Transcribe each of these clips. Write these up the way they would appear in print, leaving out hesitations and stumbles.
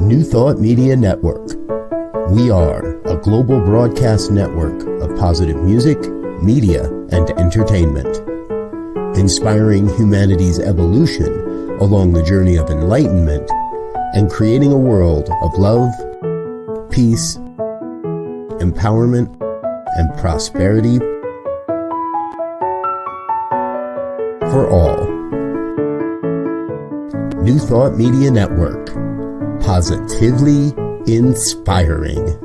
New Thought Media Network. We are a global broadcast network of positive music, media, and entertainment, inspiring humanity's evolution along the journey of enlightenment and creating a world of love, peace, empowerment, and prosperity for all. New Thought Media Network. Positively inspiring.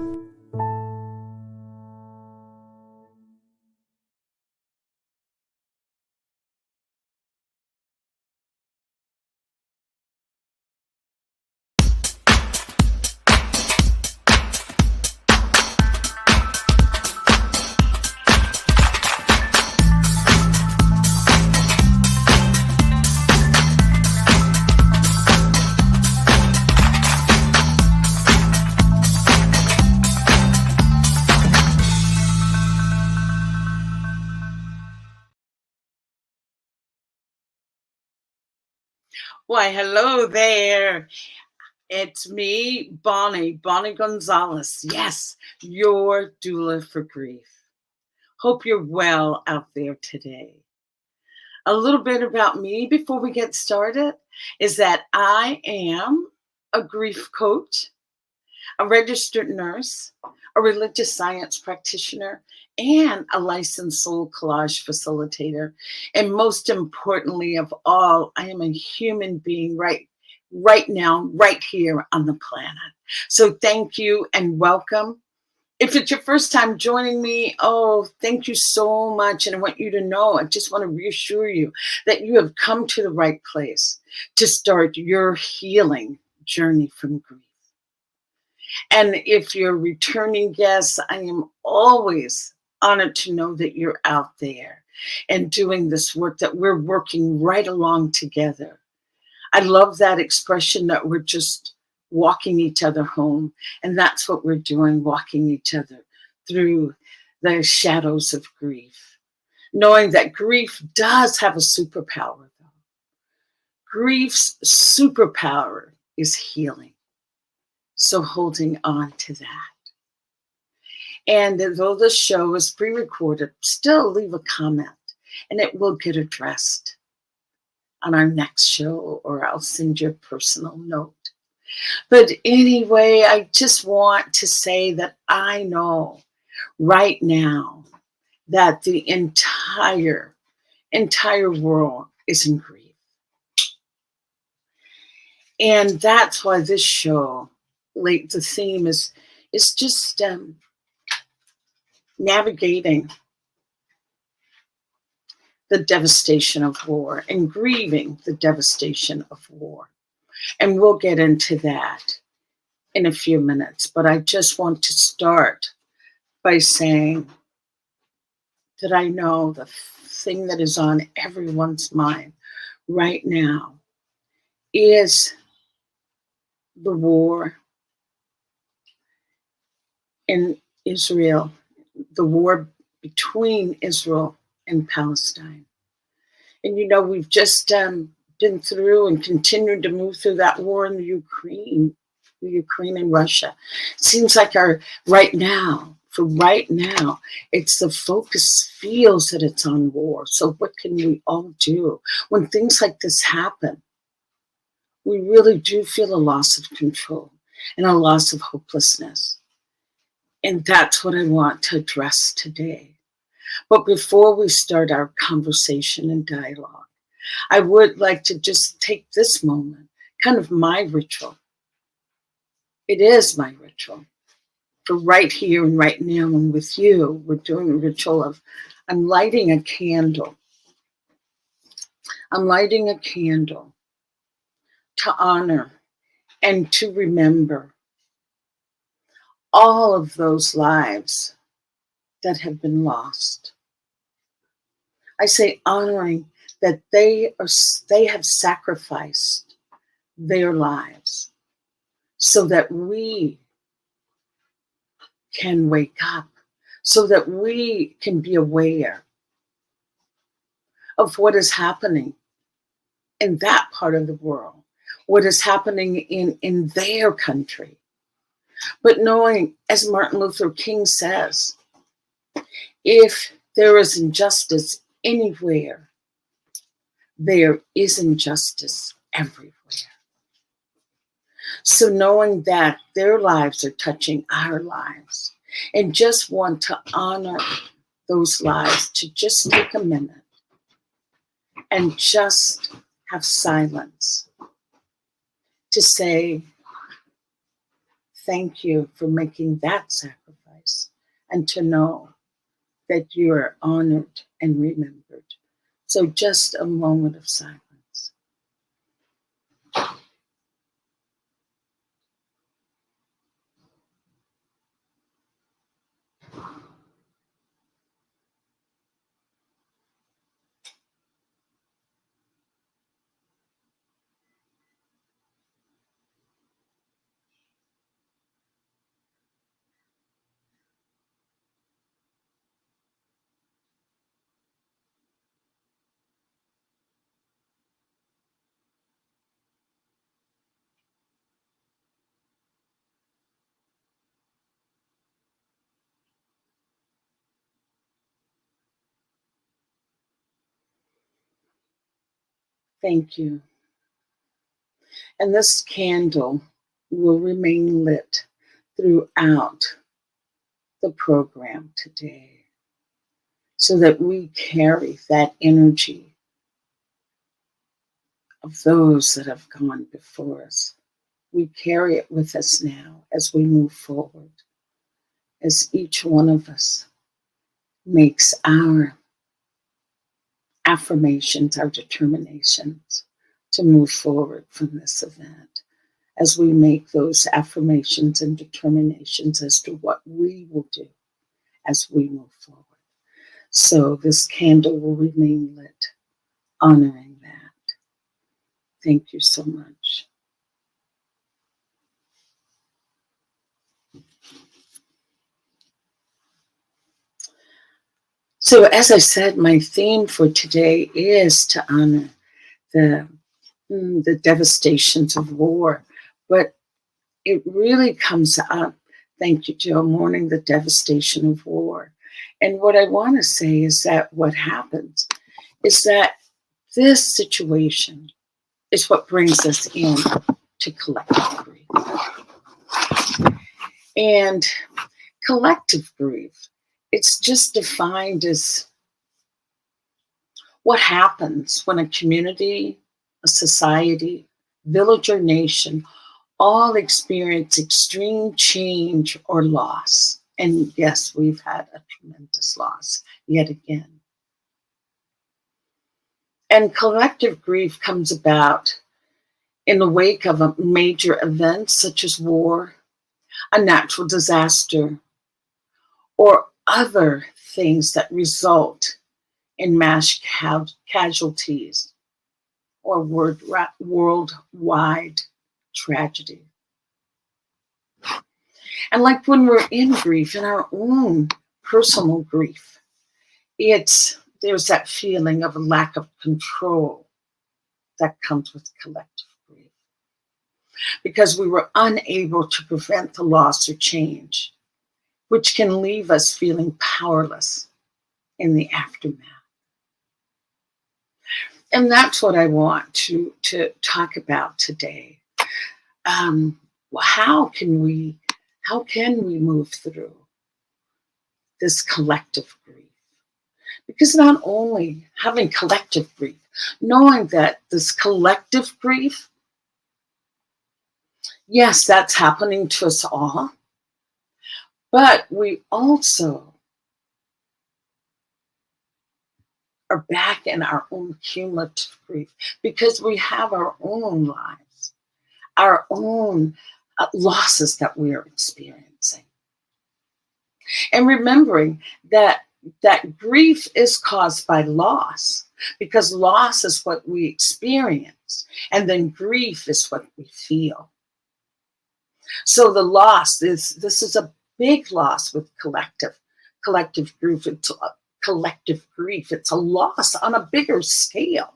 Why, hello there. It's me, Bonnie Gonzalez. Yes, your doula for grief. Hope you're well out there today. A little bit about me before we get started is that I am a grief coach, a registered nurse, a religious science practitioner, and a licensed soul collage facilitator. And most importantly of all, I am a human being right now, right here on the planet. So thank you and welcome. If it's your first time joining me, thank you so much. And I want you to know, I just want to reassure you that you have come to the right place to start your healing journey from grief. And if you're a returning guest, I am always honored to know that you're out there and doing this work, that we're working right along together. I love that expression that we're just walking each other home. And that's what we're doing, walking each other through the shadows of grief. Knowing that grief does have a superpower, though. Grief's superpower is healing. So holding on to that. And though the show is pre-recorded, still leave a comment and it will get addressed on our next show, or I'll send you a personal note. But anyway, I just want to say that I know right now that the entire world is in grief. And that's why this show, like the theme is just navigating the devastation of war and grieving the devastation of war. And we'll get into that in a few minutes. But I just want to start by saying that I know the thing that is on everyone's mind right now is the war in Israel, the war between Israel and Palestine. And we've just been through and continued to move through that war in the Ukraine and Russia. It seems like right now, it's the focus feels that it's on war. So what can we all do when things like this happen? We really do feel a loss of control and a loss of hopelessness. And that's what I want to address today. But before we start our conversation and dialogue, I would like to just take this moment, kind of my ritual. It is my ritual. For right here and right now and with you, we're doing a ritual of I'm lighting a candle. I'm lighting a candle to honor and to remember all of those lives that have been lost. I say honoring that they have sacrificed their lives so that we can wake up, so that we can be aware of what is happening in that part of the world what is happening in their country. But knowing, as Martin Luther King says, if there is injustice anywhere, there is injustice everywhere. So knowing that their lives are touching our lives, and just want to honor those lives, to just take a minute and just have silence to say, thank you for making that sacrifice, and to know that you are honored and remembered. So just a moment of silence. Thank you. And this candle will remain lit throughout the program today, so that we carry that energy of those that have gone before us. We carry it with us now as we move forward, as each one of us makes our affirmations, our determinations to move forward from this event, as we make those affirmations and determinations as to what we will do as we move forward. So this candle will remain lit, honoring that. Thank you so much. So as I said, my theme for today is to honor the devastations of war, but it really comes up, thank you, Joe, mourning the devastation of war. And what I want to say is that what happens is that this situation is what brings us in to collective grief. And collective grief, it's just defined as what happens when a community, a society, village, or nation all experience extreme change or loss. And yes, we've had a tremendous loss yet again. And collective grief comes about in the wake of a major event such as war, a natural disaster, or other things that result in mass casualties or worldwide tragedy. And like when we're in grief, in our own personal grief, there's that feeling of a lack of control that comes with collective grief, because we were unable to prevent the loss or change, which can leave us feeling powerless in the aftermath. And that's what I want to talk about today. How can we move through this collective grief? Because not only having collective grief, knowing that this collective grief, yes, that's happening to us all, but we also are back in our own cumulative grief, because we have our own lives, our own losses that we are experiencing. And remembering that grief is caused by loss, because loss is what we experience, and then grief is what we feel. So the loss this is a big loss with collective grief. It's a collective grief. It's a loss on a bigger scale.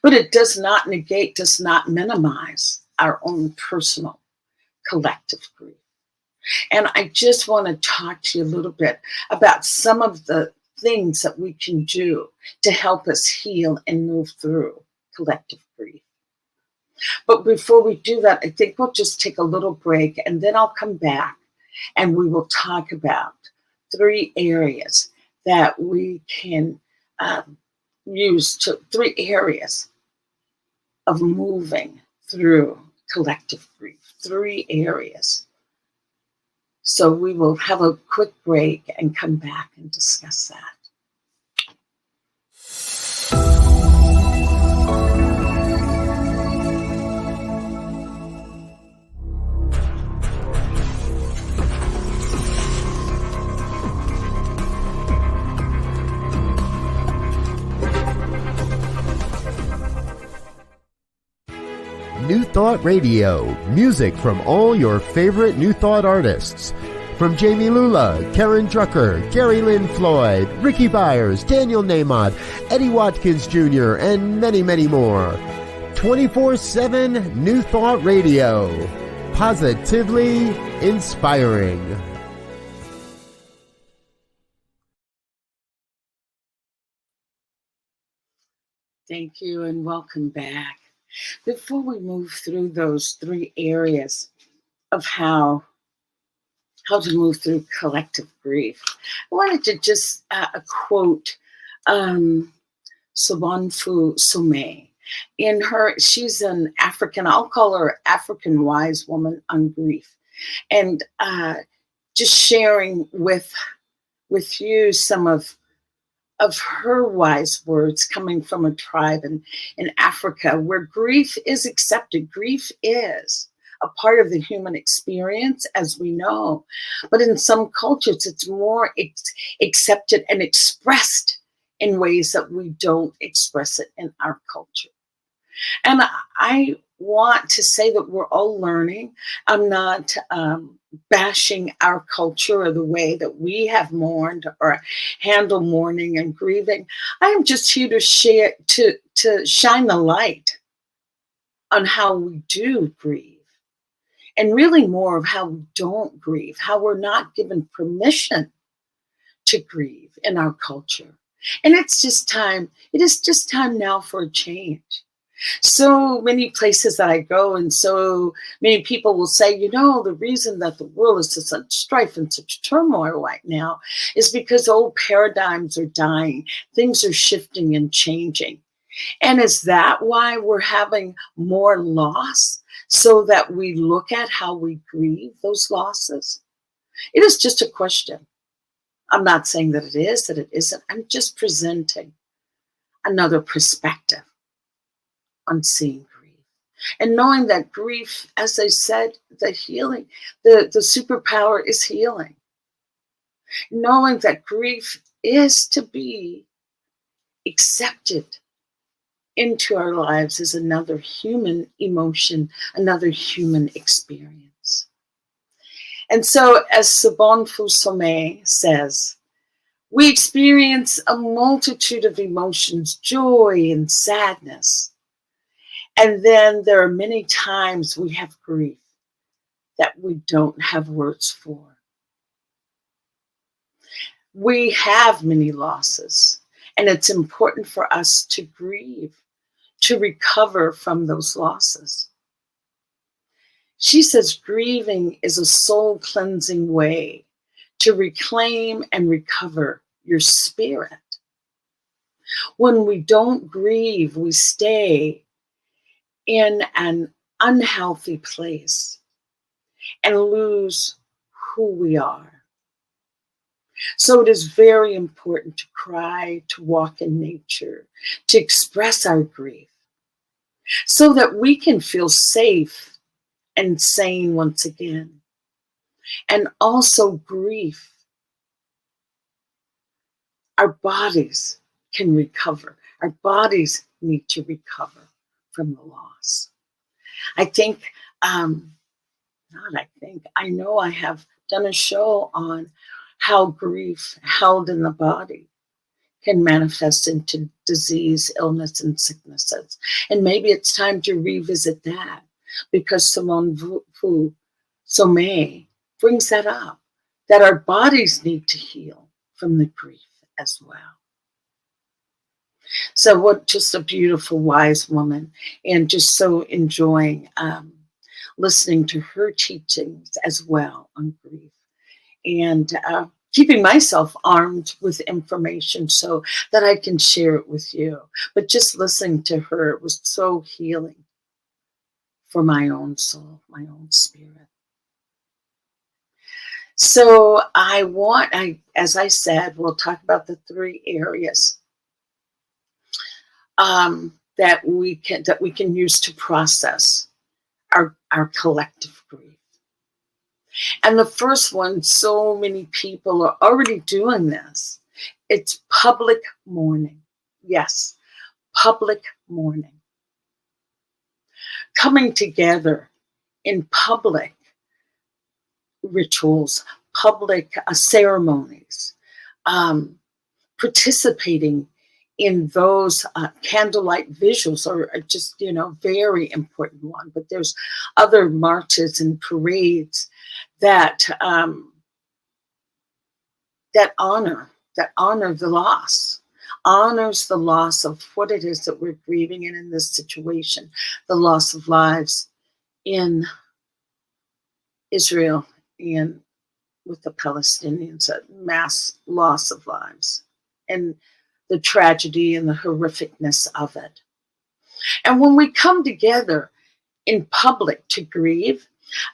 But it does not negate, does not minimize our own personal collective grief. And I just want to talk to you a little bit about some of the things that we can do to help us heal and move through collective grief. But before we do that, I think we'll just take a little break, and then I'll come back and we will talk about 3 areas that we can use to 3 areas of moving through collective grief. 3 areas. So we will have a quick break and come back and discuss that. New Thought Radio, music from all your favorite New Thought artists. From Jamie Lula, Karen Drucker, Gary Lynn Floyd, Ricky Byers, Daniel Nahmod, Eddie Watkins Jr., and many, many more. 24/7 New Thought Radio. Positively inspiring. Thank you and welcome back. Before we move through those 3 areas of how to move through collective grief, I wanted to just quote Sobonfu Somé. She's an African, I'll call her African wise woman on grief, and just sharing with you some of her wise words coming from a tribe in Africa where grief is accepted. Grief is a part of the human experience, as we know. But in some cultures, it's more accepted and expressed in ways that we don't express it in our culture. And I want to say that we're all learning. I'm not bashing our culture or the way that we have mourned or handle mourning and grieving. I am just here to share, to shine the light on how we do grieve, and really more of how we don't grieve, how we're not given permission to grieve in our culture. And it is just time now for a change. So many places that I go, and so many people will say, the reason that the world is in such strife and such turmoil right now is because old paradigms are dying. Things are shifting and changing. And is that why we're having more loss? So that we look at how we grieve those losses? It is just a question. I'm not saying that it is, that it isn't. I'm just presenting another perspective on seeing grief. And knowing that grief, as I said, the healing, the superpower is healing. Knowing that grief is to be accepted into our lives as another human emotion, another human experience. And so, as Sobonfu Somé says, we experience a multitude of emotions, joy and sadness. And then there are many times we have grief that we don't have words for. We have many losses, and it's important for us to grieve, to recover from those losses. She says grieving is a soul cleansing way to reclaim and recover your spirit. When we don't grieve, we stay in an unhealthy place and lose who we are. So it is very important to cry, to walk in nature, to express our grief, so that we can feel safe and sane once again. And also grief. Our bodies can recover. Our bodies need to recover from the loss. I know I have done a show on how grief held in the body can manifest into disease, illness, and sicknesses. And maybe it's time to revisit that, because Simone Somé brings that up, that our bodies need to heal from the grief as well. So what just a beautiful, wise woman, and just so enjoying listening to her teachings as well on grief, and keeping myself armed with information so that I can share it with you. But just listening to her was so healing for my own soul, my own spirit. So as I said, we'll talk about the 3 areas that we can use to process our collective grief. And the first one, so many people are already doing this. It's public mourning. Yes, public mourning. Coming together in public rituals, public ceremonies, participating in those candlelight visuals are just, very important one. But there's other marches and parades that honor the loss, honors the loss of what it is that we're grieving in this situation, the loss of lives in Israel and with the Palestinians, a mass loss of lives, and the tragedy and the horrificness of it. And when we come together in public to grieve,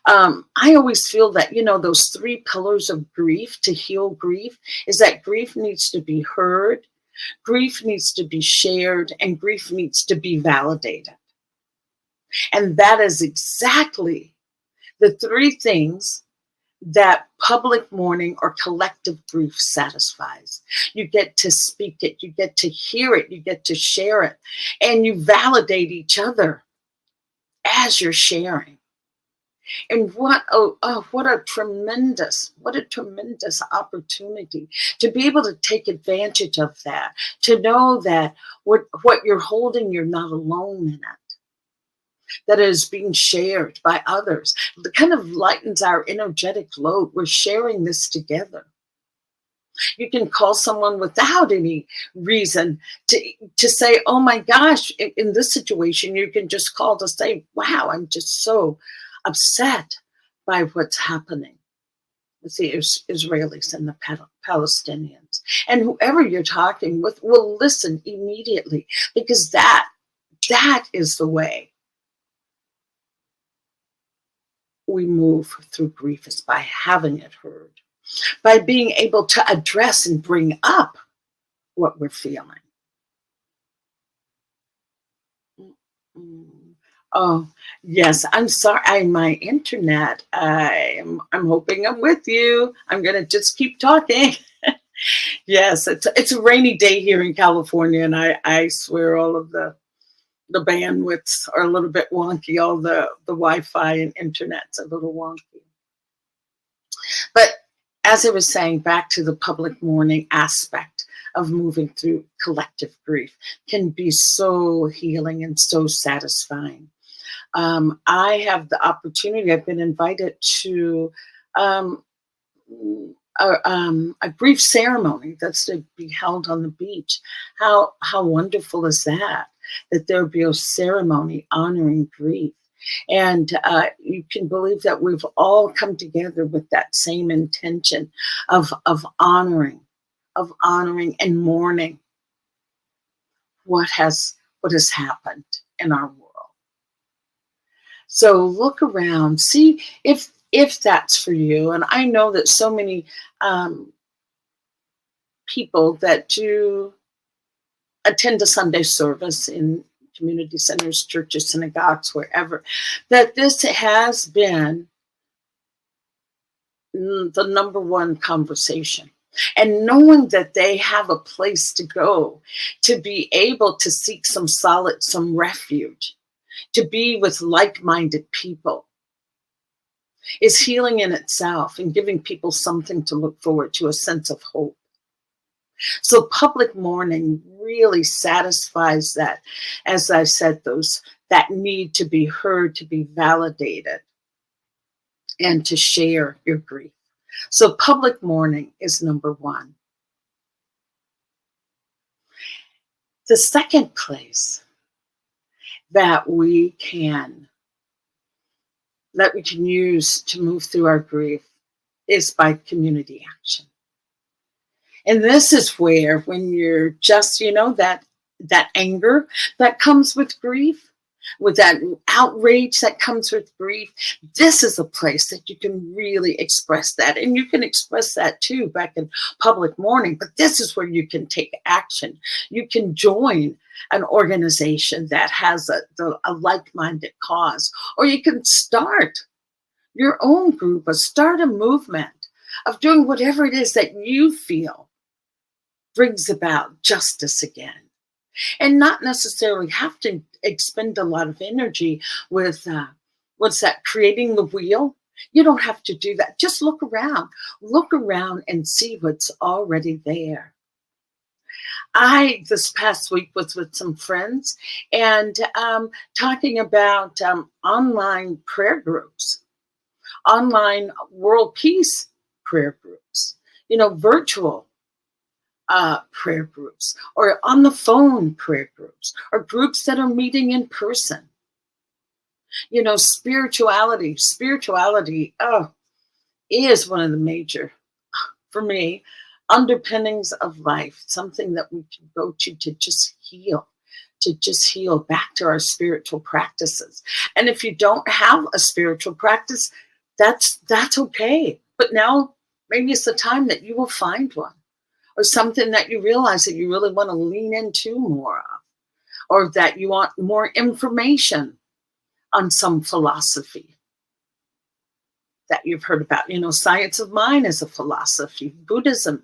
I always feel that, those 3 pillars of grief to heal grief is that grief needs to be heard, grief needs to be shared, and grief needs to be validated. And that is exactly the 3 things that public mourning or collective grief satisfies. You get to speak it, you get to hear it, you get to share it, and you validate each other as you're sharing. And what a tremendous opportunity to be able to take advantage of that, to know that what you're holding, you're not alone in it, that it is being shared by others. It kind of lightens our energetic load. We're sharing this together. You can call someone without any reason to say, oh my gosh, in this situation, you can just call to say, wow, I'm just so upset by what's happening with the Israelis and the Palestinians. And whoever you're talking with will listen immediately, because that is the way we move through grief, is by having it heard, by being able to address and bring up what we're feeling. Oh, yes. I'm sorry. My internet. I'm hoping I'm with you. I'm going to just keep talking. Yes, it's a rainy day here in California, and I swear all of the bandwidths are a little bit wonky. All the Wi-Fi and internet's a little wonky. But as I was saying, back to the public mourning aspect of moving through collective grief can be so healing and so satisfying. I have the opportunity, I've been invited to a grief ceremony that's to be held on the beach. How wonderful is that there be a ceremony honoring grief. And you can believe that we've all come together with that same intention of honoring and mourning what has happened in our world. So look around, see if that's for you. And I know that so many people that do attend a Sunday service in community centers, churches, synagogues, wherever, that this has been the number one conversation. And knowing that they have a place to go, to be able to seek some refuge, to be with like-minded people, is healing in itself and giving people something to look forward to, a sense of hope. So public mourning really satisfies that, as I said, that need to be heard, to be validated, and to share your grief. So public mourning is number one. The second place that we can use to move through our grief is by community action. And this is where, when you're just, that anger that comes with grief, with that outrage that comes with grief, this is a place that you can really express that. And you can express that too back in public mourning, but this is where you can take action. You can join an organization that has a like-minded cause, or you can start your own group, or start a movement of doing whatever it is that you feel brings about justice again. And not necessarily have to expend a lot of energy with, creating the wheel. You don't have to do that. Just look around and see what's already there. This past week, was with some friends and talking about online prayer groups, online world peace prayer groups, virtual prayer groups, or on the phone prayer groups, or groups that are meeting in person. Spirituality is one of the major, for me, underpinnings of life, something that we can go to just heal back to our spiritual practices. And if you don't have a spiritual practice, that's okay. But now maybe it's the time that you will find one, or something that you realize that you really want to lean into more of, or that you want more information on some philosophy that you've heard about. Science of mind is a philosophy. Buddhism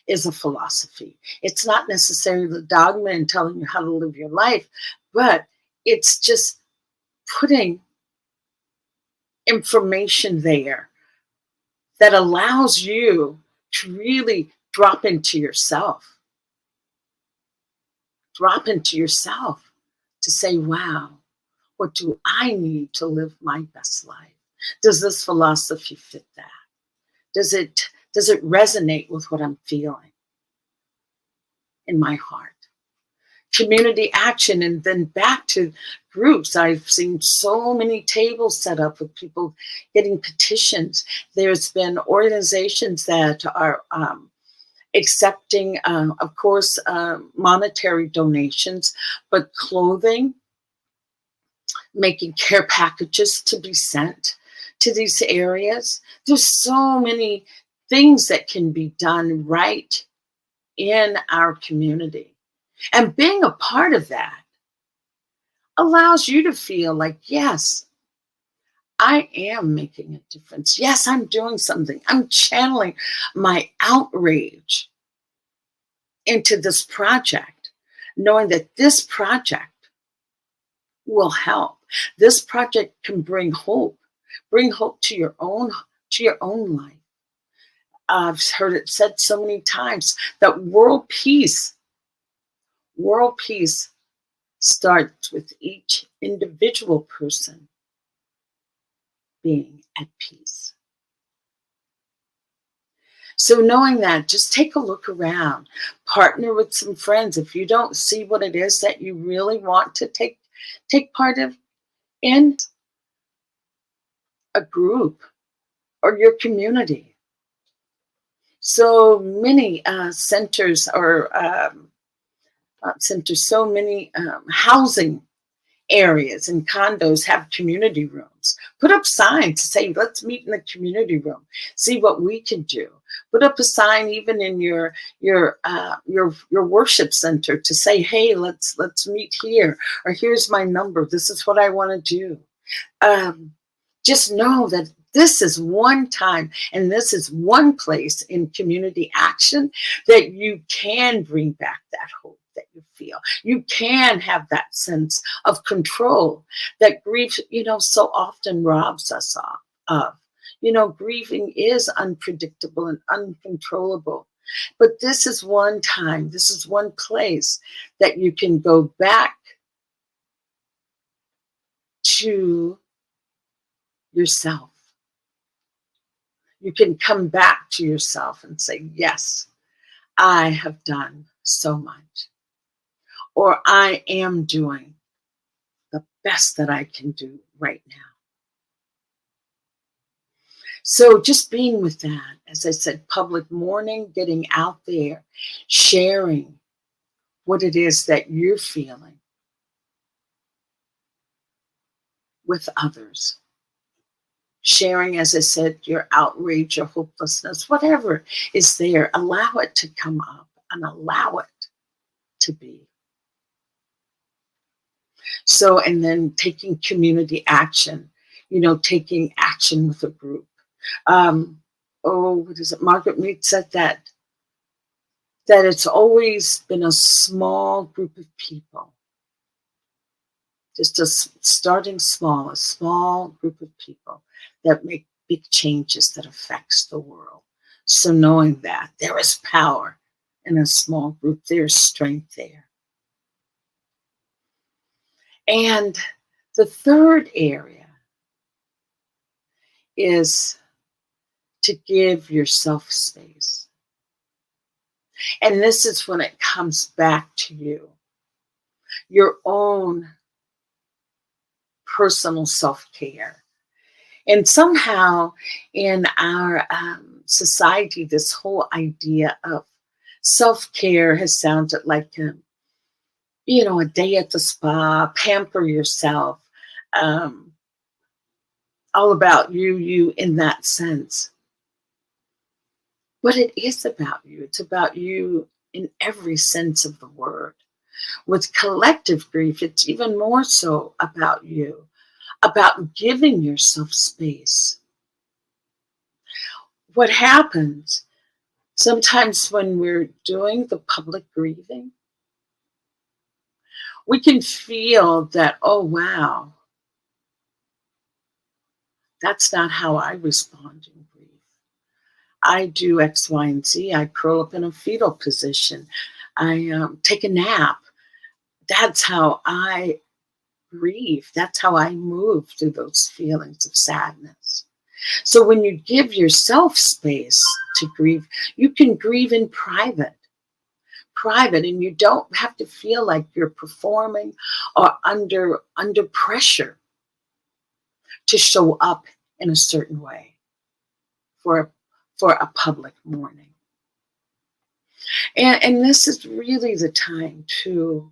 is a philosophy. It's not necessarily the dogma and telling you how to live your life, but it's just putting information there that allows you to really drop into yourself to say, wow, what do I need to live my best life? Does this philosophy fit that? Does it resonate with what I'm feeling in my heart? Community action, and then back to groups. I've seen so many tables set up with people getting petitions. There's been organizations that are accepting, of course, monetary donations, but clothing, making care packages to be sent to these areas. There's so many things that can be done right in our community. And being a part of that allows you to feel like, yes, I am making a difference. Yes, I'm doing something. I'm channeling my outrage into this project, knowing that this project will help. This project can bring hope to your own life. I've heard it said so many times that world peace starts with each individual person being at peace. So knowing that, just take a look around, partner with some friends. If you don't see what it is that you really want to take part of in a group or your community. So many centers, or so many housing areas and condos have community rooms. Put up signs to say, let's meet in the community room, see what we can do. Put up a sign even in your worship center to say, hey, let's meet here, or here's my number, this is what I want to do. Just know that this is one time, and this is one place in community action that you can bring back that hope that you feel. You can have that sense of control that grief, so often robs us of. Grieving is unpredictable and uncontrollable. But this is one time, this is one place that you can go back to yourself. You can come back to yourself and say, yes, I have done so much, or I am doing the best that I can do right now. So just being with that, as I said, public mourning, getting out there, sharing what it is that you're feeling with others. Sharing, as I said, your outrage, your hopelessness, whatever is there, allow it to come up and allow it to be. So, and then taking community action, taking action with a group. What is it? Margaret Mead said that it's always been a small group of people, just starting small, a small group of people that make big changes that affects the world. So knowing that there is power in a small group, there's strength there. And the third area is to give yourself space. And this is when it comes back to you, your own personal self-care. And somehow in our society, this whole idea of self-care has sounded like, a day at the spa, pamper yourself, all about you in that sense. But it is about you. It's about you in every sense of the word. With collective grief, it's even more so about you, about giving yourself space. What happens sometimes when we're doing the public grieving, we can feel that, oh, wow, that's not how I respond in grief. I do X, Y, and Z. I curl up in a fetal position. I take a nap. That's how I grieve. That's how I move through those feelings of sadness. So when you give yourself space to grieve, you can grieve in private, and you don't have to feel like you're performing or under pressure to show up in a certain way for a public mourning. And this is really the time to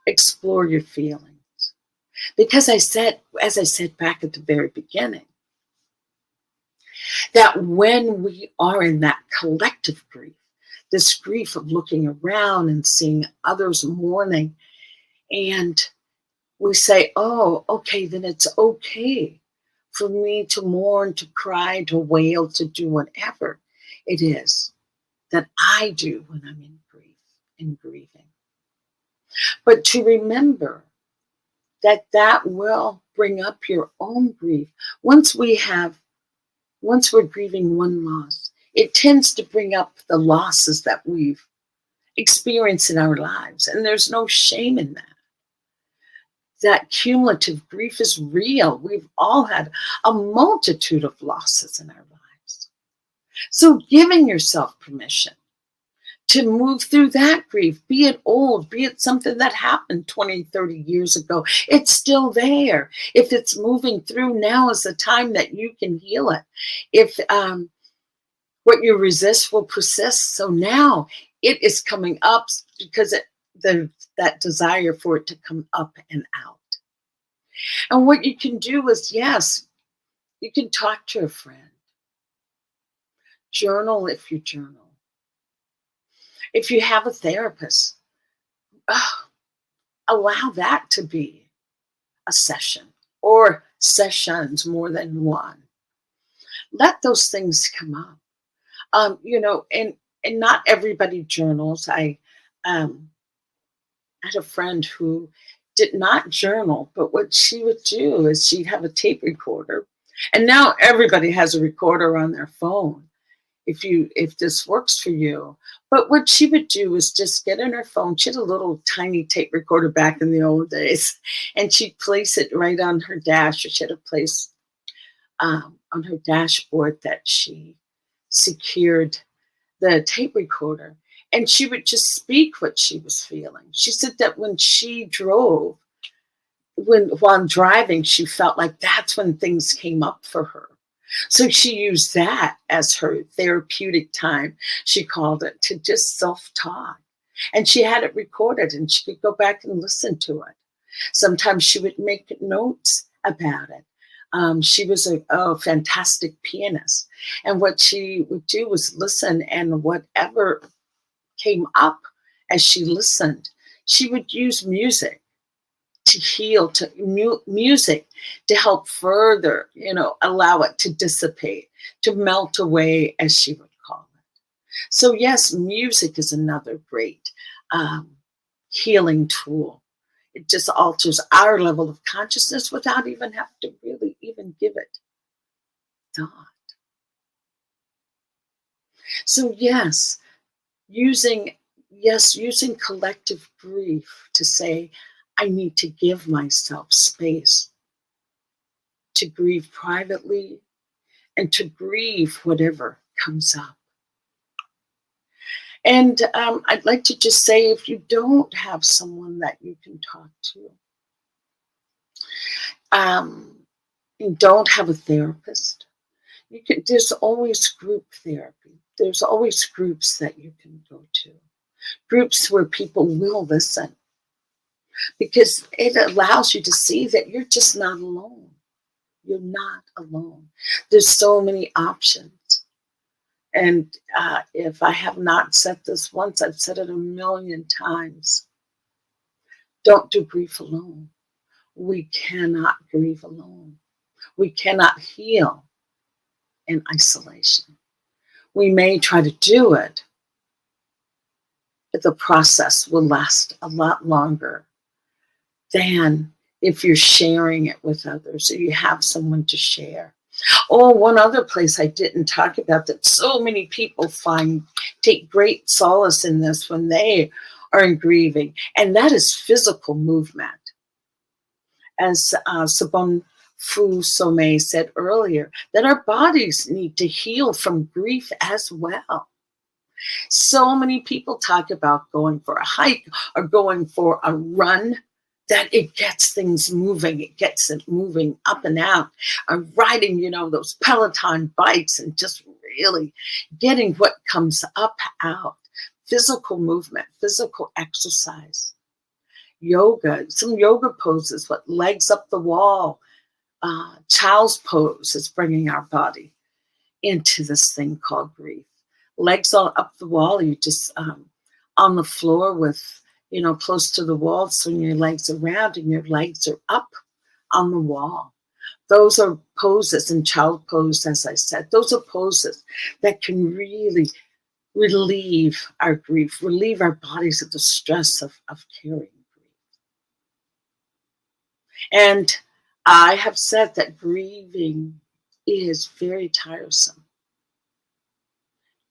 explore your feelings. Because as I said back at the very beginning, that when we are in that collective grief, this grief of looking around and seeing others mourning, and we say, oh, okay, then it's okay for me to mourn, to cry, to wail, to do whatever it is that I do when I'm in grief and grieving. But to remember that will bring up your own grief. Once we're grieving one loss, it tends to bring up the losses that we've experienced in our lives. And there's no shame in that. That cumulative grief is real. We've all had a multitude of losses in our lives. So giving yourself permission to move through that grief, be it old, be it something that happened 20, 30 years ago, it's still there. If it's moving through, now is the time that you can heal it. If what you resist will persist, so now it is coming up because that desire for it to come up and out. And what you can do is, yes, you can talk to a friend. Journal if you journal. If you have a therapist, allow that to be a session or sessions, more than one. Let those things come up. And not everybody journals. I had a friend who did not journal, but what she would do is she'd have a tape recorder. And now everybody has a recorder on their phone. if this works for you. But what she would do is just get in her phone. She had a little tiny tape recorder back in the old days, and she'd place it right on her dash, or she had a place on her dashboard that she secured the tape recorder, and she would just speak what she was feeling. She said that when she drove, while driving, she felt like that's when things came up for her. So she used that as her therapeutic time, she called it, to just self-talk. And she had it recorded, and she could go back and listen to it. Sometimes she would make notes about it. She was a fantastic pianist. And what she would do was listen, and whatever came up as she listened, she would use music to heal, music to help further, allow it to dissipate, to melt away, as she would call it. So yes, music is another great healing tool. It just alters our level of consciousness without even having to really even give it thought. So yes, using collective grief to say, I need to give myself space to grieve privately and to grieve whatever comes up. And I'd like to just say, if you don't have someone that you can talk to, you don't have a therapist, there's always group therapy. There's always groups that you can go to, groups where people will listen, because it allows you to see that you're just not alone. You're not alone. There's so many options. And if I have not said this once, I've said it a million times. Don't do grief alone. We cannot grieve alone. We cannot heal in isolation. We may try to do it, but the process will last a lot longer than if you're sharing it with others, or you have someone to share. Oh, one other place I didn't talk about that so many people take great solace in this when they are in grieving, and that is physical movement. As Sabon Fu Somé said earlier, that our bodies need to heal from grief as well. So many people talk about going for a hike or going for a run, that it gets things moving. It gets it moving up and out. I'm riding, those Peloton bikes and just really getting what comes up out. Physical movement, physical exercise. Yoga, some yoga poses, legs up the wall. Child's pose is bringing our body into this thing called grief. Legs all up the wall, you just on the floor with, close to the wall, swing your legs around and your legs are up on the wall. Those are poses, and child pose, as I said, those are poses that can really relieve our grief, relieve our bodies of the stress of carrying grief. And I have said that grieving is very tiresome.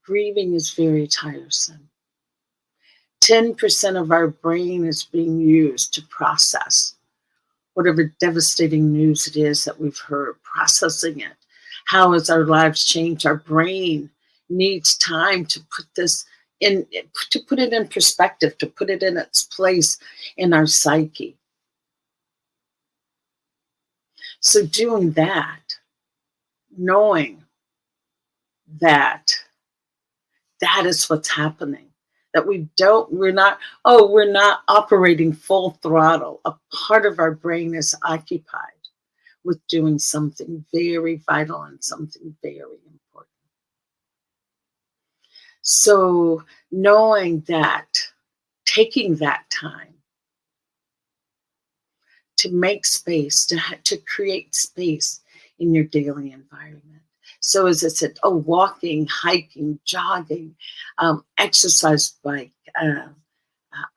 Grieving is very tiresome. 10% of our brain is being used to process whatever devastating news it is that we've heard, processing it. How has our lives changed? Our brain needs time to put this in, to put it in perspective, to put it in its place in our psyche. So doing that, knowing that that is what's happening, that we're not operating full throttle. A part of our brain is occupied with doing something very vital and something very important. So knowing that, taking that time to make space, to create space in your daily environment. So as I said, walking, hiking, jogging, exercise bike,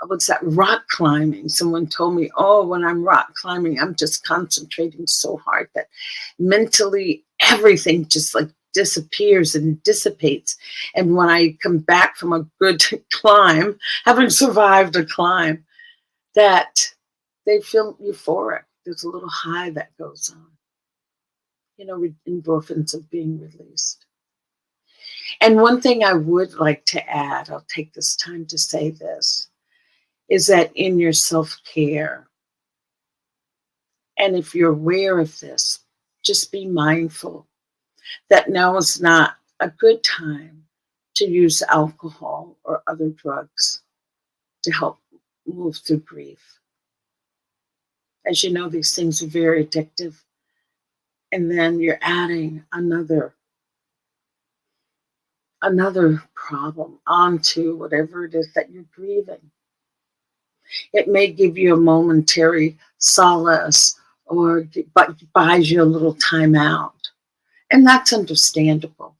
what's that, rock climbing. Someone told me, when I'm rock climbing, I'm just concentrating so hard that mentally everything just like disappears and dissipates. And when I come back from a good climb, having survived a climb, that they feel euphoric. There's a little high that goes on. Endorphins of being released. And one thing I would like to add, I'll take this time to say this, is that in your self-care, and if you're aware of this, just be mindful that now is not a good time to use alcohol or other drugs to help move through grief. As you know, these things are very addictive. And then you're adding another problem onto whatever it is that you're grieving. It may give you a momentary solace but buys you a little time out. And that's understandable.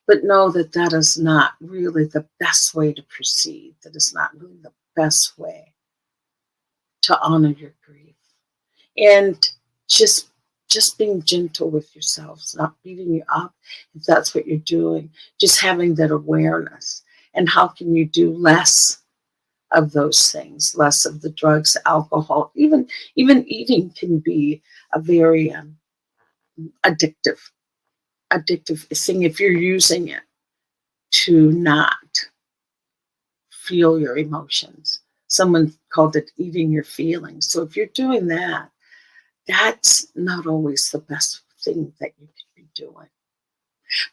But know that that is not really the best way to proceed. That is not really the best way to honor your grief. And just being gentle with yourselves, not beating you up if that's what you're doing, just having that awareness. And how can you do less of those things, less of the drugs, alcohol, even eating can be a very addictive thing if you're using it to not feel your emotions. Someone called it eating your feelings. So if you're doing that, that's not always the best thing that you could be doing.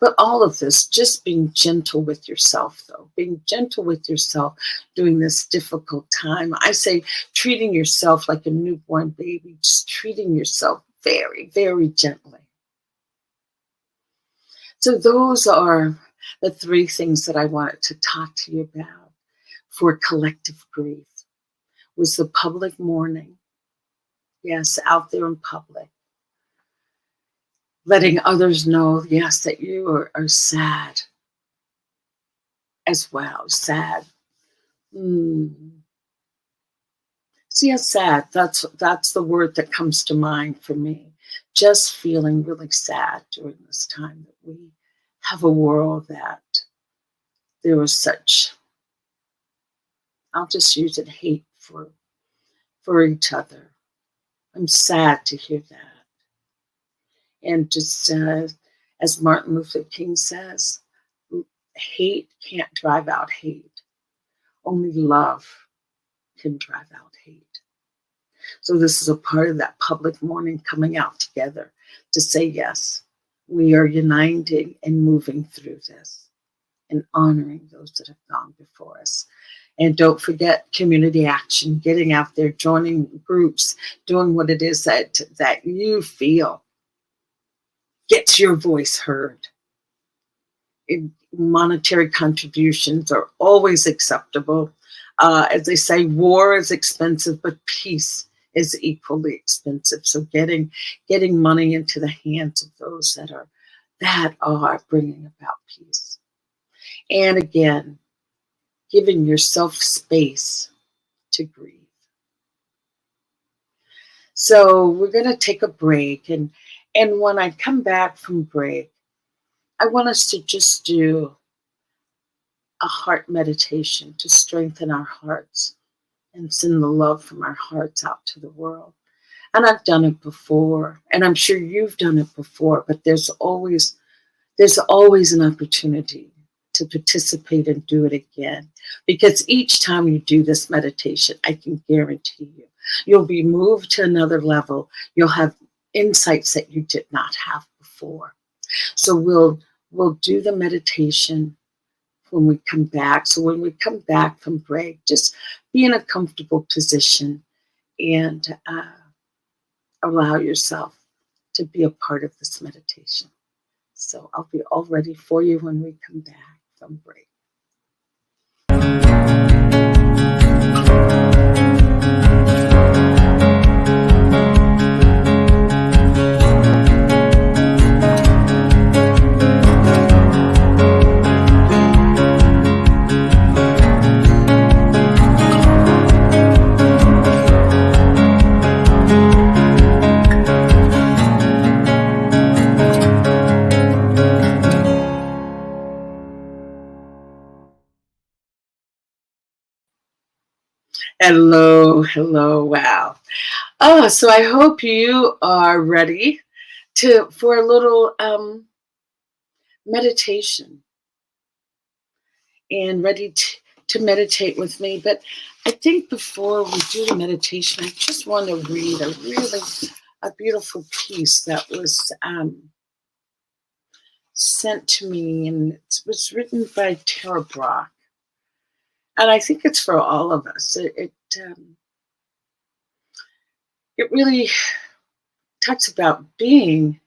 But all of this, just being gentle with yourself, though, being gentle with yourself during this difficult time. I say treating yourself like a newborn baby, just treating yourself very, very gently. So those are the three things that I wanted to talk to you about for collective grief. Was the public mourning. Yes, out there in public. Letting others know, yes, that you are sad as well. Sad. See, how sad. That's the word that comes to mind for me. Just feeling really sad during this time that we have a world that there was such, I'll just use it, hate for each other. I'm sad to hear that. And just as Martin Luther King says, hate can't drive out hate. Only love can drive out hate. So this is a part of that public mourning, coming out together to say, yes, we are uniting and moving through this and honoring those that have gone before us. And don't forget community action, getting out there, joining groups, doing what it is that you feel gets your voice heard. Monetary contributions are always acceptable. As they say, war is expensive, but peace is equally expensive. So getting money into the hands of those that are bringing about peace. And again, giving yourself space to grieve. So we're going to take a break. And when I come back from break, I want us to just do a heart meditation to strengthen our hearts and send the love from our hearts out to the world. And I've done it before, and I'm sure you've done it before, but there's always an opportunity to participate and do it again. Because each time you do this meditation, I can guarantee you'll be moved to another level. You'll have insights that you did not have before. So we'll do the meditation when we come back. So when we come back from break, just be in a comfortable position and allow yourself to be a part of this meditation. So I'll be all ready for you when we come back from break. Hello, hello, wow. Oh, so I hope you are ready for a little meditation and ready to meditate with me. But I think before we do the meditation, I just want to read a beautiful piece that was sent to me, and it was written by Tara Brock. And I think it's for all of us. It really talks about being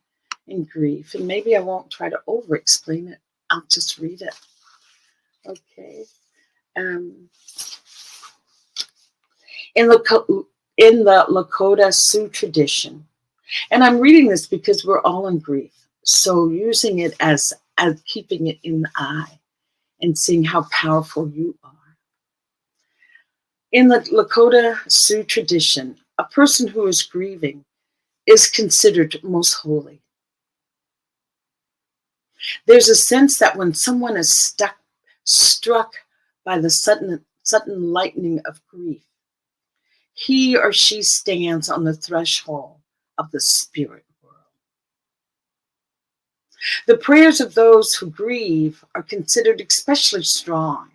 in grief, and maybe I won't try to over-explain it. I'll just read it. Okay. In the Lakota Sioux tradition, and I'm reading this because we're all in grief, so using it as keeping it in the eye and seeing how powerful you are. In the Lakota Sioux tradition, a person who is grieving is considered most holy. There's a sense that when someone is struck by the sudden lightning of grief, he or she stands on the threshold of the spirit world. The prayers of those who grieve are considered especially strong,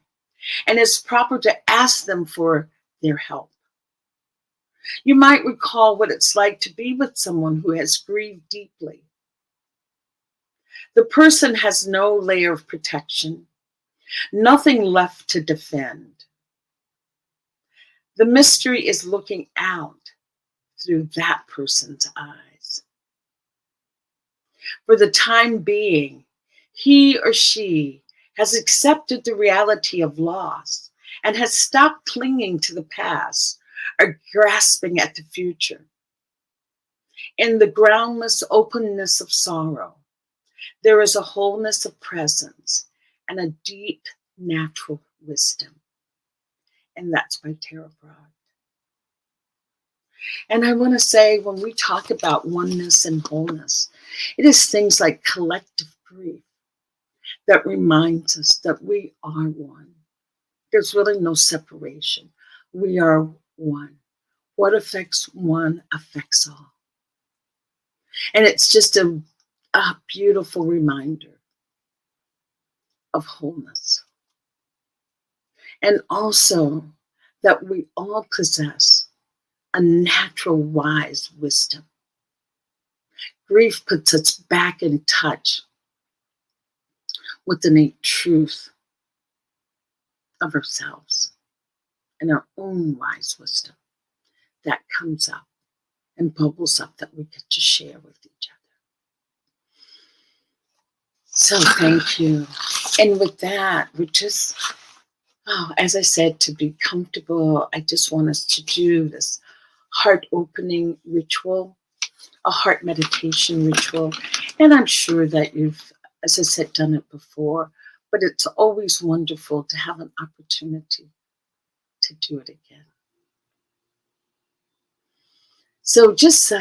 and it's proper to ask them for their help. You might recall what it's like to be with someone who has grieved deeply. The person has no layer of protection, nothing left to defend. The mystery is looking out through that person's eyes. For the time being, he or she has accepted the reality of loss and has stopped clinging to the past or grasping at the future. In the groundless openness of sorrow, there is a wholeness of presence and a deep natural wisdom. And that's by Tara Brock. And I want to say, when we talk about oneness and wholeness, it is things like collective grief that reminds us that we are one. There's really no separation. We are one. What affects one affects all. And it's just a beautiful reminder of wholeness. And also that we all possess a natural wise wisdom. Grief puts us back in touch with the innate truth of ourselves and our own wise wisdom that comes up and bubbles up that we get to share with each other. So thank you. And with that, we just, as I said, to be comfortable, I just want us to do this heart opening ritual, a heart meditation ritual. And I'm sure that you've, as I said, done it before, but it's always wonderful to have an opportunity to do it again. So just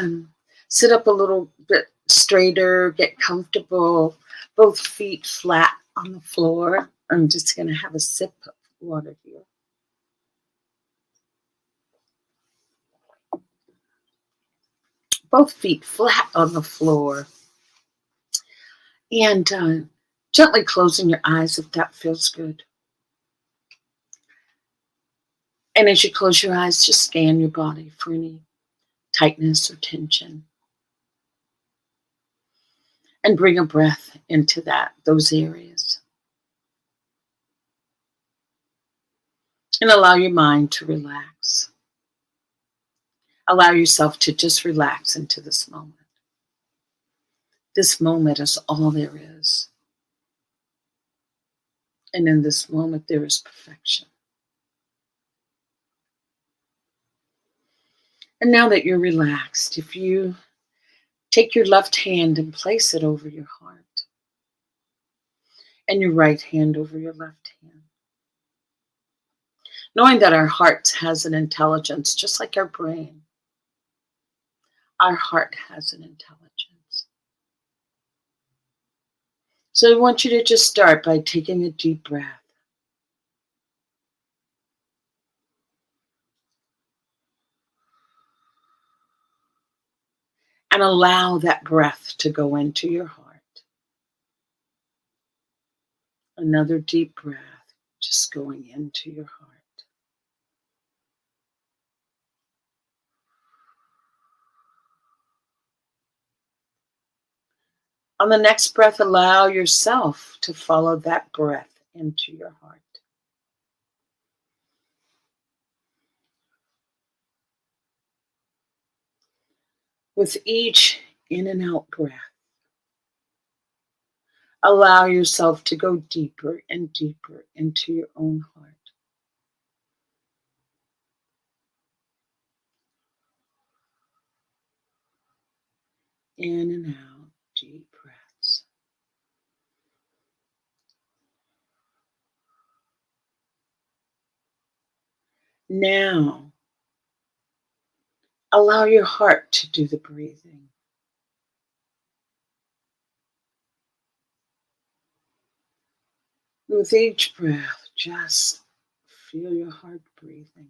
sit up a little bit straighter, get comfortable, both feet flat on the floor. I'm just going to have a sip of water here. Both feet flat on the floor. And gently closing your eyes if that feels good. And as you close your eyes, just scan your body for any tightness or tension. And bring a breath into those areas. And allow your mind to relax. Allow yourself to just relax into this moment. This moment is all there is. And in this moment, there is perfection. And now that you're relaxed, if you take your left hand and place it over your heart, and your right hand over your left hand, knowing that our heart has an intelligence, just like our brain. Our heart has an intelligence. So I want you to just start by taking a deep breath. And allow that breath to go into your heart. Another deep breath, just going into your heart. On the next breath, allow yourself to follow that breath into your heart. With each in and out breath, allow yourself to go deeper and deeper into your own heart. In and out, deep breaths. Now, allow your heart to do the breathing. With each breath, just feel your heart breathing.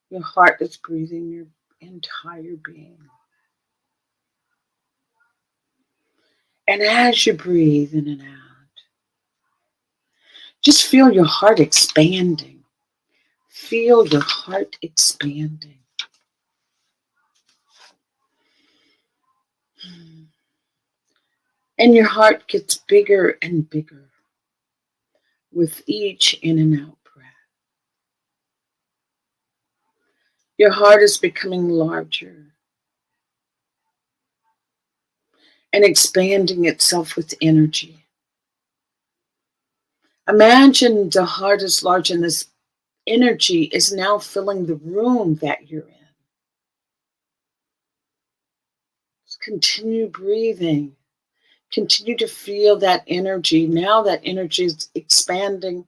Your heart is breathing your entire being. And as you breathe in and out, just feel your heart expanding. Feel your heart expanding. And your heart gets bigger and bigger with each in and out breath. Your heart is becoming larger and expanding itself with energy. Imagine the heart is large and this energy is now filling the room that you're in. Just continue breathing. Continue to feel that energy. Now that energy is expanding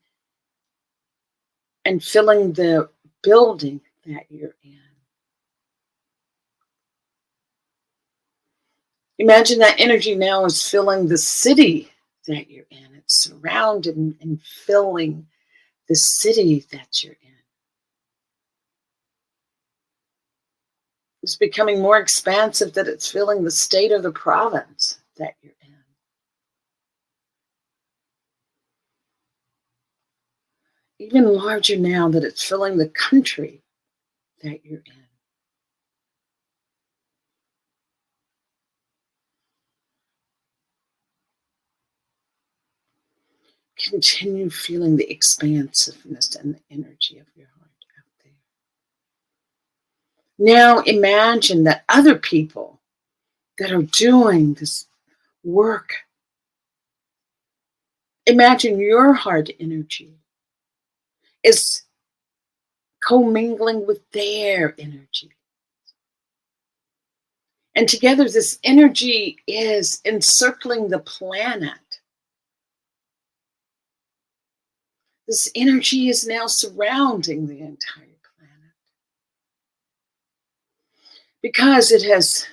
and filling the building that you're in. Imagine that energy now is filling the city that you're in. It's surrounding and filling the city that you're in. It's becoming more expansive that it's filling the state or the province that you're in. Even larger now that it's filling the country that you're in. Continue feeling the expansiveness and the energy of your heart out there. Now imagine that other people that are doing this work, imagine your heart energy is commingling with their energy. And together this energy is encircling the planet. This energy is now surrounding the entire planet because it has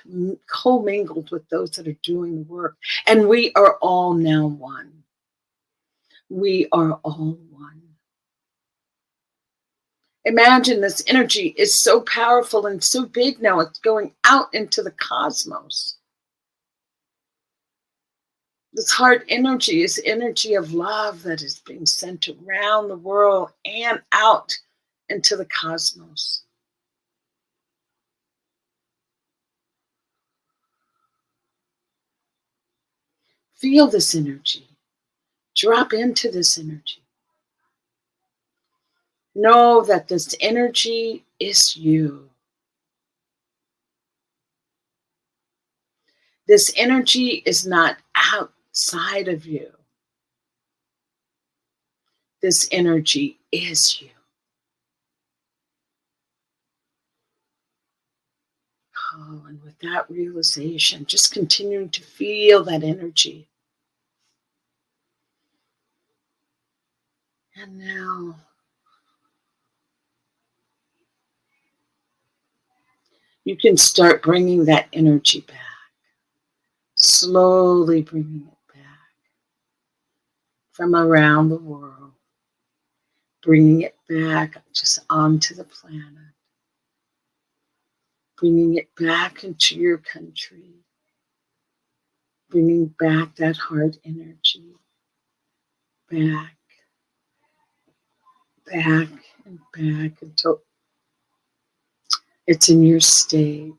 commingled with those that are doing the work. And we are all now one. We are all one. Imagine this energy is so powerful and so big now, it's going out into the cosmos. This heart energy is energy of love that is being sent around the world and out into the cosmos. Feel this energy. Drop into this energy. Know that this energy is you. This energy is not outside of you. This energy is you. Oh, and with that realization, just continuing to feel that energy. And now, you can start bringing that energy back. Slowly bringing it back from around the world. Bringing it back just onto the planet. bringing it back into your country, bringing back that heart energy, back, back, and back until it's in your state,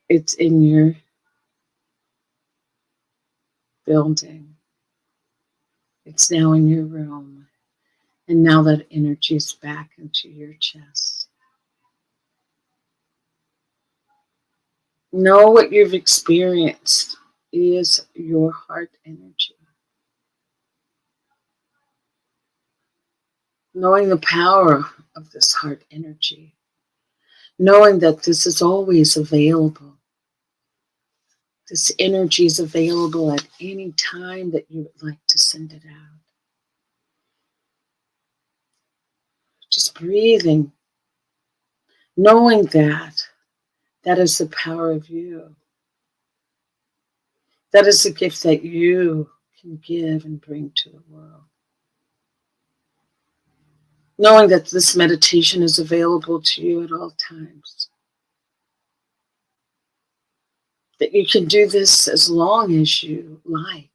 it's in your building, it's now in your room, and now that energy is back into your chest. Know what you've experienced is your heart energy. Knowing the power of this heart energy. Knowing that this is always available. This energy is available at any time that you would like to send it out. Just breathing. Knowing that that is the power of you. That is the gift that you can give and bring to the world. Knowing that this meditation is available to you at all times. That you can do this as long as you like.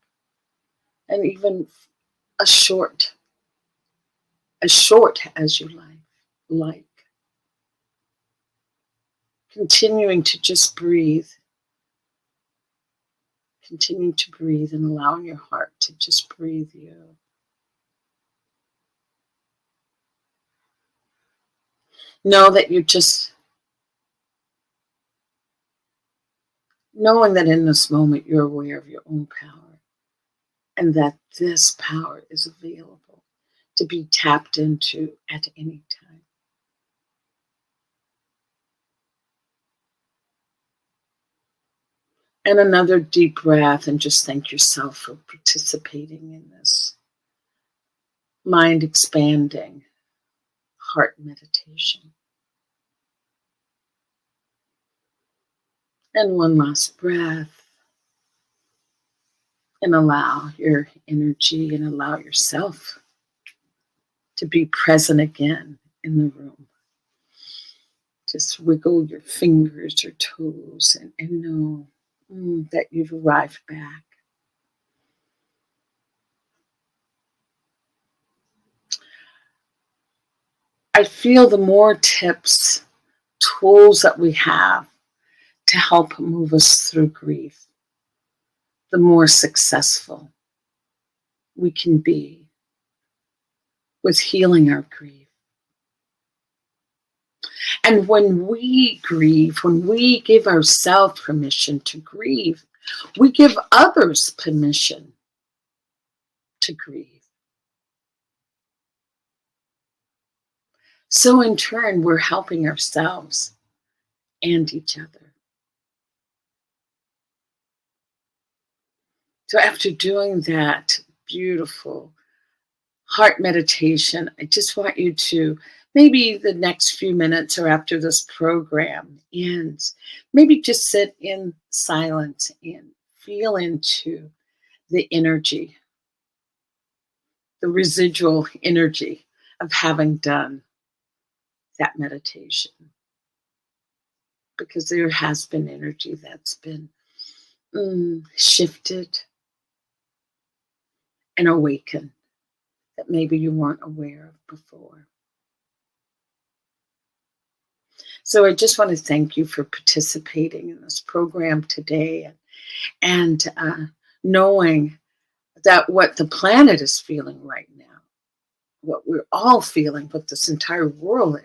And even as short as you like. Continuing to just breathe. Continue to breathe and allowing your heart to just breathe you. Know that you're just knowing that in this moment you're aware of your own power and that this power is available to be tapped into at any time. And another deep breath and just thank yourself for participating in this mind expanding heart meditation. And one last breath. And allow your energy and allow yourself to be present again in the room. Just wiggle your fingers or toes and know that you've arrived back. I feel the more tips, tools that we have to help move us through grief, the more successful we can be with healing our grief. And when we grieve, when we give ourselves permission to grieve, we give others permission to grieve. So in turn, we're helping ourselves and each other. So after doing that beautiful heart meditation, I just want you to maybe the next few minutes or after this program ends, maybe just sit in silence and feel into the energy, the residual energy of having done that meditation. Because there has been energy that's been shifted and awakened that maybe you weren't aware of before. So I just want to thank you for participating in this program today and knowing that what the planet is feeling right now, what we're all feeling, what this entire world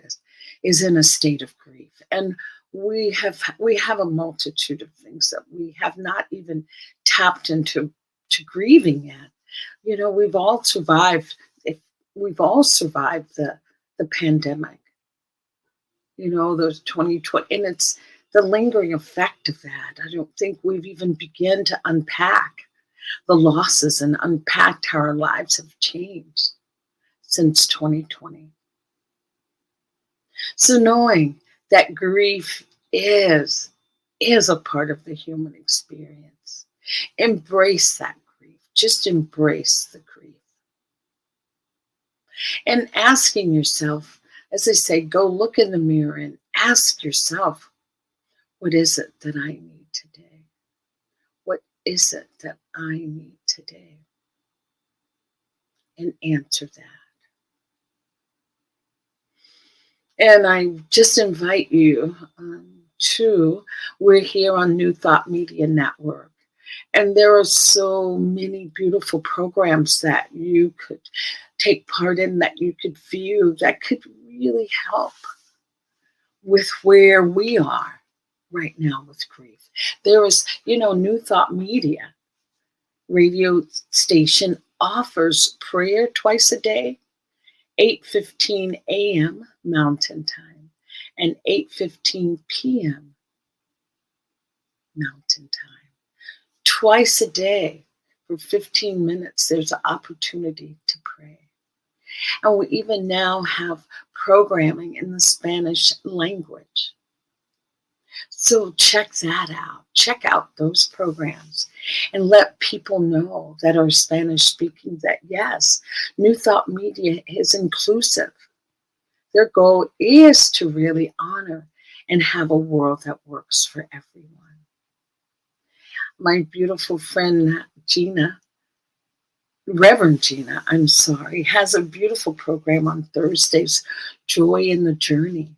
is in a state of grief. And we have a multitude of things that we have not even tapped into grieving yet. You know, we've all survived the pandemic. You know, those 2020, and it's the lingering effect of that. I don't think we've even begun to unpack the losses and unpacked how our lives have changed since 2020. So knowing that grief is a part of the human experience. Embrace that grief. Just embrace the grief. And asking yourself, as I say, go look in the mirror and ask yourself, What is it that I need today? What is it that I need today? And answer that. And I just invite you we're here on New Thought Media Network. And there are so many beautiful programs that you could take part in, that you could view, that could really help with where we are right now with grief. There is, New Thought Media radio station offers prayer twice a day, 8:15 a.m. Mountain Time and 8:15 p.m. Mountain Time. Twice a day for 15 minutes, there's an opportunity to pray. And we even now have programming in the Spanish language. So check that out. Check out those programs and let people know that are Spanish speaking that yes, New Thought Media is inclusive. Their goal is to really honor and have a world that works for everyone. My beautiful friend Reverend Gina, has a beautiful program on Thursdays, Joy in the Journey.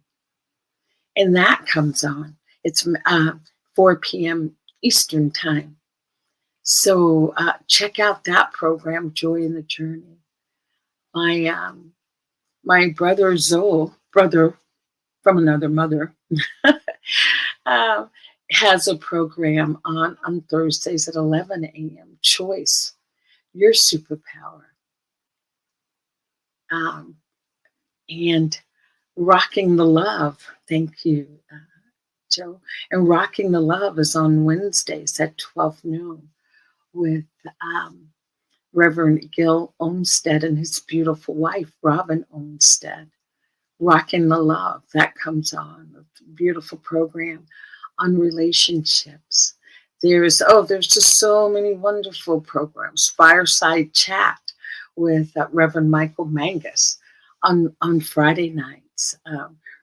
And that comes on. It's 4 p.m. Eastern Time. So check out that program, Joy in the Journey. My brother Zoe, brother from another mother, has a program on Thursdays at 11 a.m. Choice, Your Superpower. And Rocking the Love. Thank you, Joe. And Rocking the Love is on Wednesdays at 12 noon with Reverend Gil Olmsted and his beautiful wife, Robin Olmsted. Rocking the Love, that comes on. A beautiful program on relationships. There's just so many wonderful programs. Fireside Chat with Reverend Michael Mangus on Friday nights.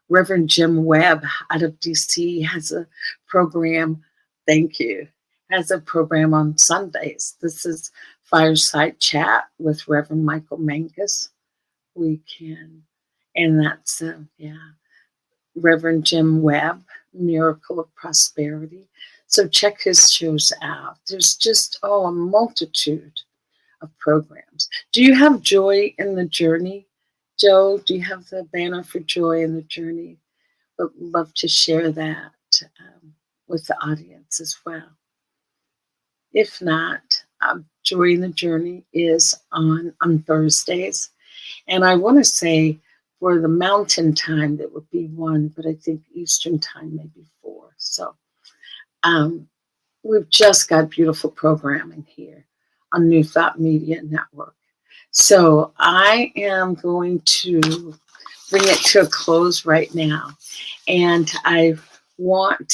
Reverend Jim Webb out of DC has a program. Thank you. Has a program on Sundays. This is Fireside Chat with Reverend Michael Mangus. And that's Reverend Jim Webb, Miracle of Prosperity. So check his shows out. There's just a multitude of programs. Do you have Joy in the Journey, Joe? Do you have the banner for Joy in the Journey? Would love to share that with the audience as well. If not, Joy in the Journey is on Thursdays. And I want to say for the Mountain Time, that would be 1, but I think Eastern Time may be 4. So we've just got beautiful programming here on New Thought Media Network. So I am going to bring it to a close right now. And I want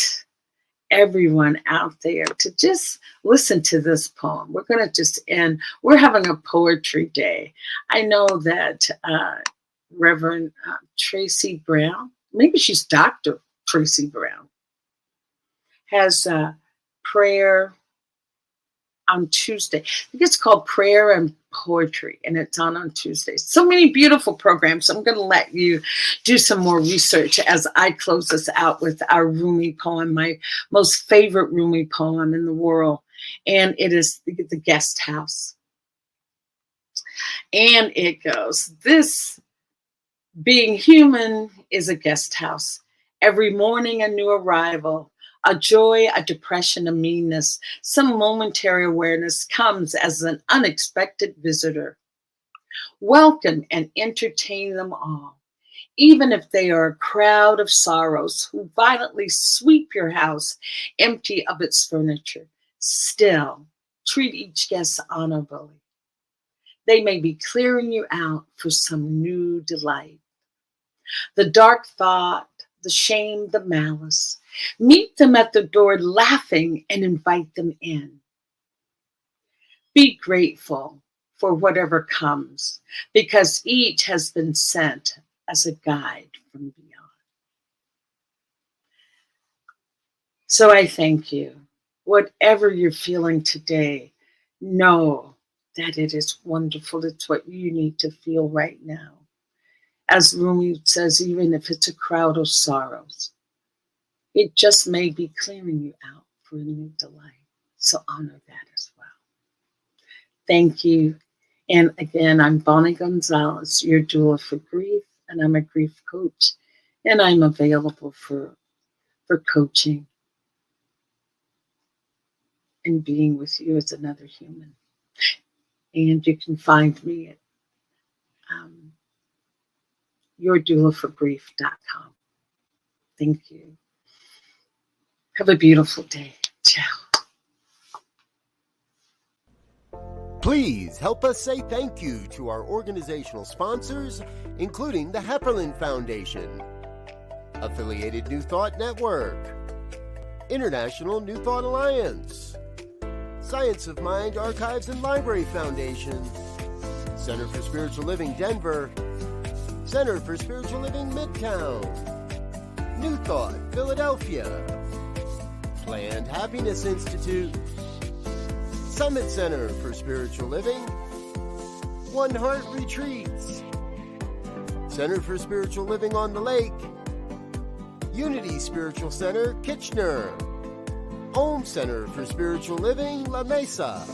everyone out there to just listen to this poem. We're going to just end. We're having a poetry day. I know that Reverend Tracy Brown, maybe she's Dr. Tracy Brown, has a prayer on Tuesday. I think it's called Prayer and Poetry, and it's on Tuesdays. So many beautiful programs. I'm going to let you do some more research as I close this out with our Rumi poem, my most favorite Rumi poem in the world, and it is The Guest House. And it goes, this being human is a guest house. Every morning a new arrival, a joy, a depression, a meanness, some momentary awareness comes as an unexpected visitor. Welcome and entertain them all, even if they are a crowd of sorrows who violently sweep your house empty of its furniture. Still, treat each guest honorably. They may be clearing you out for some new delight. The dark thought, the shame, the malice, meet them at the door laughing and invite them in. Be grateful for whatever comes, because each has been sent as a guide from beyond. So I thank you. Whatever you're feeling today, know that it is wonderful. It's what you need to feel right now. As Rumi says, even if it's a crowd of sorrows, it just may be clearing you out for a new delight. So honor that as well. Thank you. And again, I'm Bonnie Gonzalez, your doula for grief, and I'm a grief coach, and I'm available for coaching and being with you as another human. And you can find me at yourdoulaforgrief.com. Thank you. Have a beautiful day. Ciao. Please help us say thank you to our organizational sponsors, including the Hepperlin Foundation, Affiliated New Thought Network, International New Thought Alliance, Science of Mind Archives and Library Foundation, Center for Spiritual Living Denver, Center for Spiritual Living Midtown, New Thought Philadelphia, Planned Happiness Institute, Summit Center for Spiritual Living, One Heart Retreats, Center for Spiritual Living on the Lake, Unity Spiritual Center, Kitchener, Om Center for Spiritual Living, La Mesa,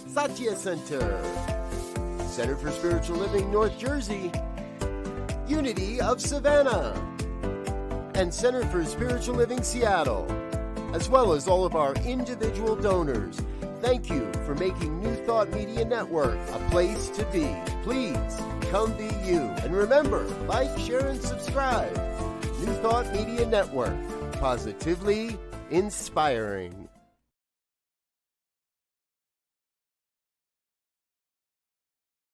Satya Center, Center for Spiritual Living, North Jersey, Unity of Savannah, and Center for Spiritual Living, Seattle, as well as all of our individual donors. Thank you for making New Thought Media Network a place to be. Please come be you. And remember, like, share, and subscribe. New Thought Media Network, positively inspiring.